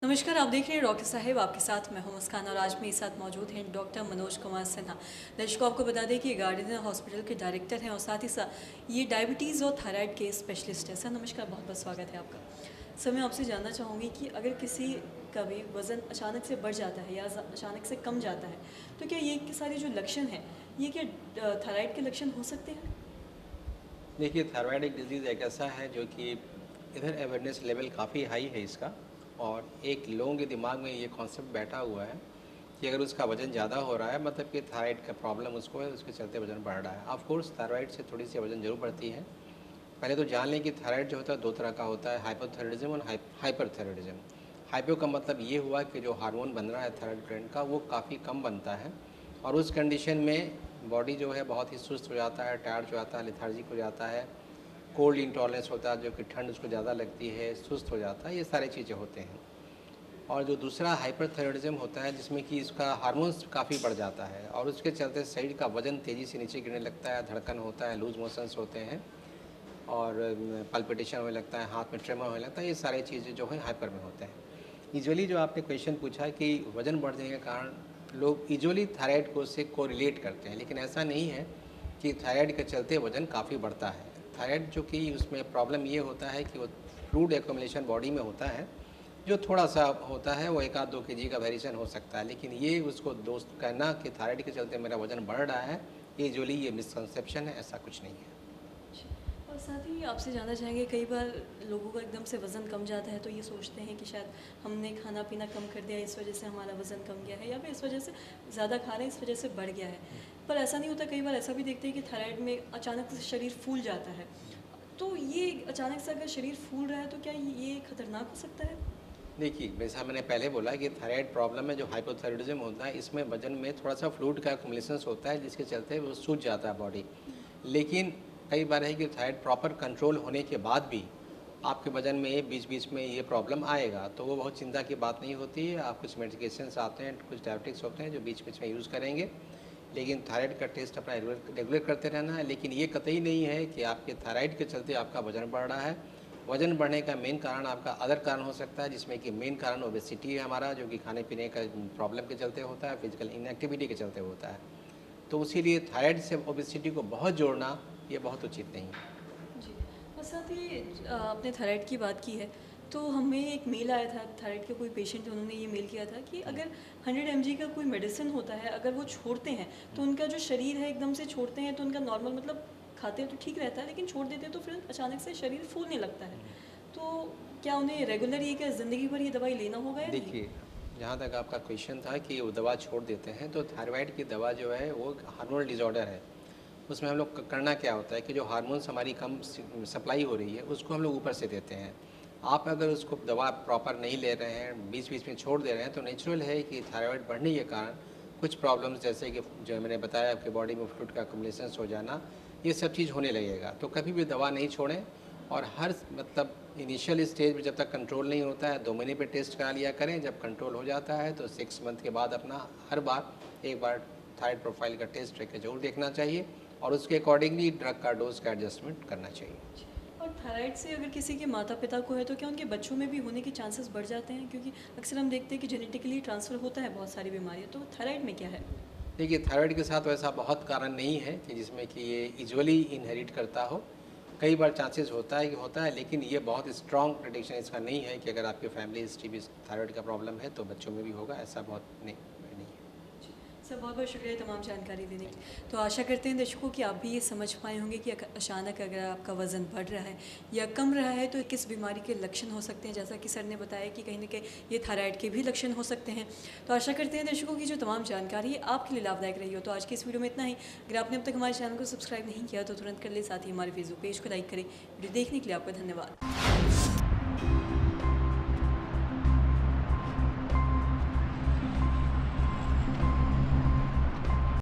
नमस्कार, आप देख रहे हैं डॉक्टर साहेब, आपके साथ मैं हूं मुस्कान और आज मेरे साथ मौजूद हैं डॉक्टर मनोज कुमार सिन्हा। दर्शकों, आपको बता दें कि ये गार्डियन हॉस्पिटल के डायरेक्टर हैं और साथ ही साथ ये डायबिटीज़ और थायराइड के स्पेशलिस्ट हैं। सर नमस्कार, बहुत बहुत स्वागत है आपका। सर मैं आपसे जानना चाहूँगी कि अगर किसी का भी वज़न अचानक से बढ़ जाता है या अचानक से कम जाता है, तो क्या ये के सारे जो लक्षण हैं, ये क्या थायराइड के लक्षण हो सकते हैं? देखिए, थायराइड एक डिज़ीज़ एक ऐसा है जो कि इधर अवेयरनेस लेवल काफ़ी हाई है इसका, और एक लोगों के दिमाग में ये कॉन्सेप्ट बैठा हुआ है कि अगर उसका वज़न ज़्यादा हो रहा है मतलब कि थायराइड का प्रॉब्लम उसको है, उसके चलते वज़न बढ़ रहा है। ऑफ कोर्स थायराइड से थोड़ी सी वज़न ज़रूर बढ़ती है। पहले तो जान लें कि थायराइड जो होता है दो तरह का होता है, हाइपोथायराइडिज्म और हाइपरथायराइडिज्म। हाइपो का मतलब ये हुआ कि जो हार्मोन बन रहा है थायराइड ग्लैंड का वो काफ़ी कम बनता है, और उस कंडीशन में बॉडी जो है बहुत ही सुस्त हो जाता है, टायर्ड हो जाता है, लेथार्जिक हो जाता है, कोल्ड इंटॉलरेंस होता है जो कि ठंड उसको ज़्यादा लगती है, सुस्त हो जाता है, ये सारी चीज़ें होते हैं। और जो दूसरा हाइपरथायराइडिज्म होता है जिसमें कि इसका हार्मोन्स काफ़ी बढ़ जाता है और उसके चलते शरीर का वज़न तेज़ी से नीचे गिरने लगता है, धड़कन होता है, लूज मोशंस होते हैं और पल्पिटेशन होने लगता है, हाथ में ट्रेमर होने लगता है, ये सारी चीज़ें जो है हाइपर में होते हैं। यूजुअली जो आपने क्वेश्चन पूछा कि वज़न बढ़ जाने के कारण लोग यूजुअली थायराइड को उससे कोरिलेट करते हैं, लेकिन ऐसा नहीं है कि थायराइड के चलते वज़न काफ़ी बढ़ता है। थायराइड जो कि उसमें प्रॉब्लम ये होता है कि वो फ्लूइड एक्युमुलेशन बॉडी में होता है, जो थोड़ा-सा होता है, वो 1 आध 2 केजी का वेरिएशन हो सकता है। लेकिन ये उसको दोस्त कहना कि थायराइड के चलते मेरा वज़न बढ़ रहा है, ये यूजुअली ये मिसकंसेप्शन है, ऐसा कुछ नहीं है। और साथ ही आपसे जानना चाहेंगे, कई बार लोगों का एकदम से वज़न कम जाता है तो ये सोचते हैं कि शायद हमने खाना पीना कम कर दिया, इस वजह से हमारा वज़न कम गया है, या फिर इस वजह से ज़्यादा खा रहे हैं इस वजह से बढ़ गया है। पर ऐसा नहीं होता, कई बार ऐसा भी देखते हैं कि थायराइड में अचानक से शरीर फूल जाता है। तो ये अचानक से अगर शरीर फूल रहा है तो क्या ये खतरनाक हो सकता है? देखिए, जैसा मैंने पहले बोला कि थायराइड प्रॉब्लम में जो हाइपोथायराइडिज्म होता है, इसमें वज़न में थोड़ा-सा फ्लूइड का एक्युमुलेशंस होता है, जिसके चलते वो सूज जाता है बॉडी। लेकिन कई बार है कि थायराइड प्रॉपर कंट्रोल होने के बाद भी आपके वज़न में बीच-बीच में ये प्रॉब्लम आएगा, तो वो बहुत चिंता की बात नहीं होती है। आप कुछ मेडिकेशंस आते हैं, कुछ डायबिटिक्स होते हैं जो बीच-बीच में यूज़ करेंगे, लेकिन थायराइड का टेस्ट अपना रेगुलर रेगुलर करते रहना है। लेकिन ये कतई नहीं है कि आपके थायराइड के चलते आपका वज़न बढ़ रहा है। वज़न बढ़ने का मेन कारण आपका अदर कारण हो सकता है, जिसमें कि मेन कारण ओबेसिटी है हमारा, जो कि खाने-पीने का प्रॉब्लम के चलते होता है, फिजिकल इनएक्टिविटी के चलते होता है। तो इसीलिए थायराइड से ओबेसिटी को बहुत जोड़ना ये बहुत उचित नहीं है। जी। और साथ ही आपने थायराइड की बात की है, तो हमें एक मेल आया था, थायराइड के कोई पेशेंट थे, उन्होंने ये मेल किया था कि अगर 100 mg का कोई मेडिसिन होता है, अगर वो छोड़ते हैं तो उनका जो शरीर है एकदम से छोड़ते हैं तो उनका नॉर्मल, मतलब खाते हैं तो ठीक रहता है, लेकिन छोड़ देते हैं तो फिर अचानक से शरीर फूलने लगता है। तो क्या उन्हें रेगुलर, ये क्या ज़िंदगी भर ये दवाई लेना होगा या नहीं? देखिए, जहाँ तक आपका क्वेश्चन था कि वो दवा छोड़ देते हैं, तो थायराइड की दवा जो है वो हार्मोनल डिसऑर्डर है। उसमें हम लोग करना क्या होता है कि जो हार्मोन्स हमारी कम सप्लाई हो रही है, उसको हम लोग ऊपर से देते हैं। आप अगर उसको दवा प्रॉपर नहीं ले रहे हैं, बीच-बीच में छोड़ दे रहे हैं, तो नेचुरल है कि थायराइड बढ़ने के कारण कुछ प्रॉब्लम्स, जैसे कि जो मैंने बताया आपकी बॉडी में फ्लूइड का एक्युमुलेशंस हो जाना, ये सब चीज़ होने लगेगा। तो कभी भी दवा नहीं छोड़ें, और हर मतलब इनिशियल स्टेज में जब तक कंट्रोल नहीं होता है 2 महीने पे टेस्ट करा लिया करें। जब कंट्रोल हो जाता है तो 6 मंथ के बाद अपना हर बार एक बार थायराइड प्रोफाइल का टेस्ट करके ज़रूर देखना चाहिए, और उसके अकॉर्डिंगली ड्रग का डोज का एडजस्टमेंट करना चाहिए। और थायराइड से अगर किसी के माता-पिता को है तो क्या उनके बच्चों में भी होने के चांसेस बढ़ जाते हैं? क्योंकि अक्सर हम देखते हैं कि जेनेटिकली ट्रांसफ़र होता है बहुत सारी बीमारियाँ, तो थायराइड में क्या है? देखिए, थायराइड के साथ वैसा बहुत कारण नहीं है कि जिसमें कि ये यूजुअली इनहेरिट करता हो। कई बार चांसेस होता है, लेकिन ये बहुत स्ट्रॉन्ग प्रेडिक्शन इसका नहीं है कि अगर आपकी फैमिली हिस्ट्री में थायराइड का प्रॉब्लम है तो बच्चों में भी होगा, ऐसा बहुत नहीं है। जी। सर बहुत-बहुत शुक्रिया तमाम जानकारी देने के लिए। तो आशा करते हैं दर्शकों कि आप भी ये समझ पाए होंगे कि अचानक अगर आपका वज़न बढ़ रहा है या कम रहा है तो किस बीमारी के लक्षण हो सकते हैं। जैसा कि सर ने बताया कि कहीं न कहीं ये थायराइड के भी लक्षण हो सकते हैं। तो आशा करते हैं दर्शकों की जो तमाम जानकारी है आपके लिए लाभदायक रही हो। तो आज की इस वीडियो में इतना ही। अगर आपने अब तक हमारे चैनल को सब्सक्राइब नहीं किया तो तुरंत कर लें, साथ ही हमारे फेसबुक पेज को लाइक करें। वीडियो देखने के लिए आपका धन्यवाद।